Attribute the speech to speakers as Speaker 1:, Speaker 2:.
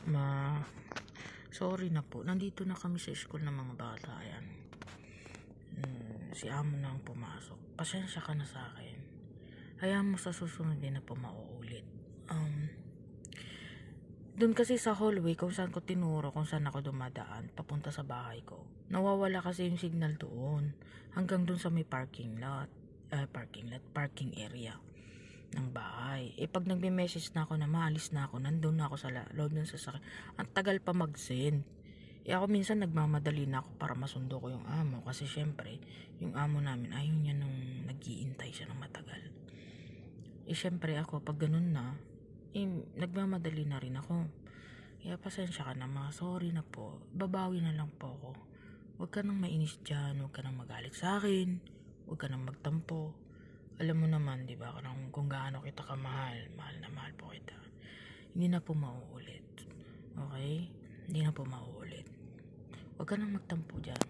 Speaker 1: Ma, sorry na po. Nandito na kami sa school ng mga bata. Yan. Si amo na ang pumasok. Pasensya ka na sa akin. Hayaan mo sa susunod din na po mauulit. Doon kasi sa hallway kung saan ko tinuro, kung saan ako dumadaan, papunta sa bahay ko. Nawawala kasi yung signal doon. Hanggang doon sa may parking area ng bahay. Pag nagme-message na ako na maalis na ako, nandun na ako sa loob ng sasakyan. Ang tagal pa mag-send. Ako minsan nagmamadali na ako para masundo ko yung amo. Kasi syempre, yung amo namin, ayaw niya nung nag-iintay siya ng matagal. Syempre ako, pag ganun na, nagmamadali na rin ako. Kaya pasensya ka na, sorry na po. Babawi na lang po ako. Huwag ka nang mainis dyan, huwag ka nang magalit sa akin, huwag ka nang magtampo. Alam mo naman, di ba, kung gaano kita kamahal, mahal na mahal po kita. Hindi na po mauulit. Okay? Hindi na po mauulit. Huwag ka nang magtampo dyan.